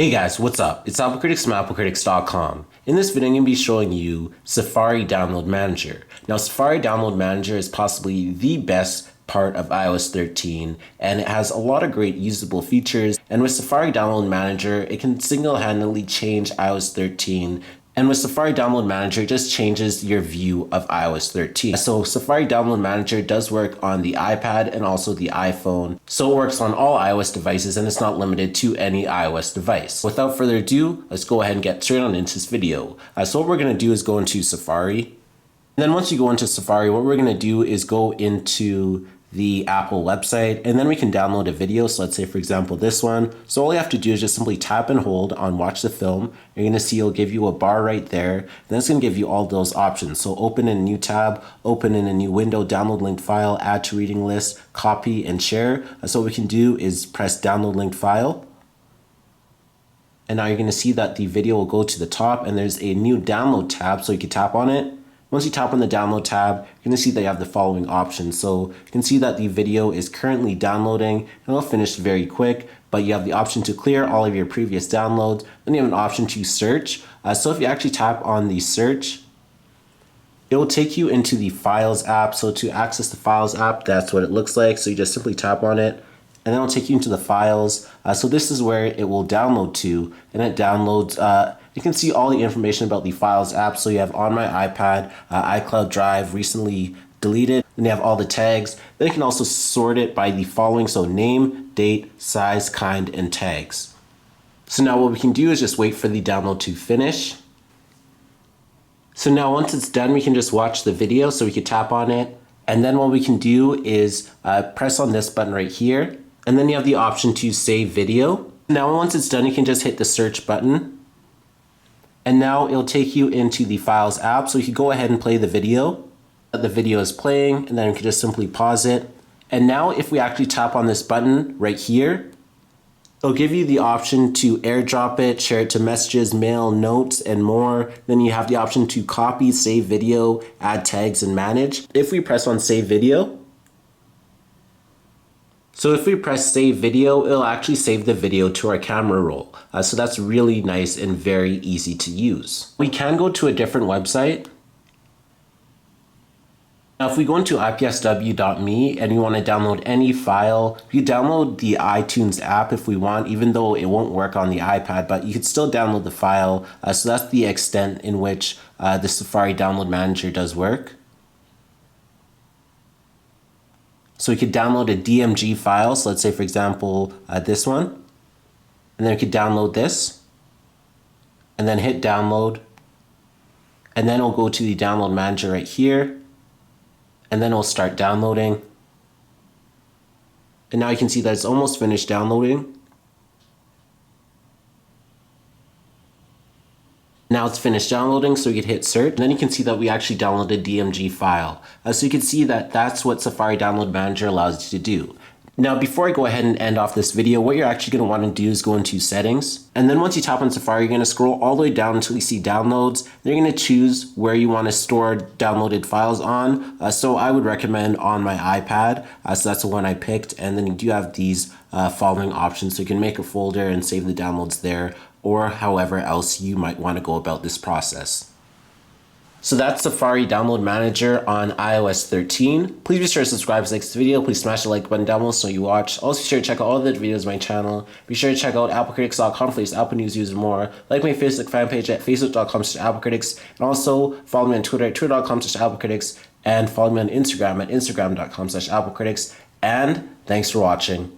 Hey guys, what's up? It's AppleCritics from AppleCritics.com. In this video, I'm going to be showing you Safari Download Manager. Now, Safari Download Manager is possibly the best part of iOS 13, and it has a lot of great usable features. And with Safari Download Manager, it can single-handedly change iOS 13. And with Safari Download Manager, it just changes your view of iOS 13. So Safari Download Manager does work on the iPad and also the iPhone. So it works on all iOS devices and it's not limited to any iOS device. Without further ado, let's go ahead and get straight on into this video. So what we're going to do is go into Safari. And then once you go into Safari, what we're going to do is go into the Apple website, and then we can download a video. So let's say, for example, this one. So all you have to do is just simply tap and hold on watch the film. You're going to see it'll give you a bar right there. Then it's going to give you all those options. So open in a new tab, open in a new window, download linked file, add to reading list, copy and share. So what we can do is press download linked file. And now you're going to see that the video will go to the top and there's a new download tab. So you can tap on it. Once you tap on the download tab, you're going to see that you have the following options. So you can see that the video is currently downloading and it'll finish very quick, but you have the option to clear all of your previous downloads. Then you have an option to search. So if you actually tap on the search, it will take you into the Files app. So to access the Files app, that's what it looks like. So you just simply tap on it and then it'll take you into the files. So this is where it will download to, and it downloads you can see all the information about the Files app. So you have on my iPad, iCloud Drive, recently deleted. Then you have all the tags. Then you can also sort it by the following. So name, date, size, kind, and tags. So now what we can do is just wait for the download to finish. So now once it's done, we can just watch the video. So we can tap on it. And then what we can do is press on this button right here. And then you have the option to save video. Now once it's done, you can just hit the search button. And now it'll take you into the Files app. So you can go ahead and play the video. The video is playing, and then you can just simply pause it. And now if we actually tap on this button right here, it'll give you the option to airdrop it, share it to messages, mail, notes, and more. Then you have the option to copy, save video, add tags, and manage. If we press on save video, save video, it'll actually save the video to our camera roll. So that's really nice and very easy to use. We can go to a different website. Now, if we go into ipsw.me and you want to download any file, you download the iTunes app if we want, even though it won't work on the iPad, but you could still download the file. So that's the extent in which the Safari Download Manager does work. So we could download a DMG file. So let's say, for example, this one. And then we could download this. And then hit download. And then we'll go to the download manager right here. And then we'll start downloading. And now you can see that it's almost finished downloading. Now it's finished downloading, so you can hit search. And then you can see that we actually downloaded a DMG file. So you can see that that's what Safari Download Manager allows you to do. Now, before I go ahead and end off this video, what you're actually going to want to do is go into settings. And then once you tap on Safari, you're going to scroll all the way down until you see downloads. Then you're going to choose where you want to store downloaded files on. So I would recommend on my iPad. So that's the one I picked. And then you do have these following options. So you can make a folder and save the downloads there, or however else you might want to go about this process. So that's Safari Download Manager on iOS 13. Please be sure to subscribe to this video. Please smash the like button down below so you watch. Also be sure to check out all the videos on my channel. Be sure to check out AppleCritics.com for latest Apple news, and more. Like my Facebook fan page at facebook.com/AppleCritics. And also follow me on Twitter at twitter.com/AppleCritics. And follow me on Instagram at instagram.com/AppleCritics. And thanks for watching.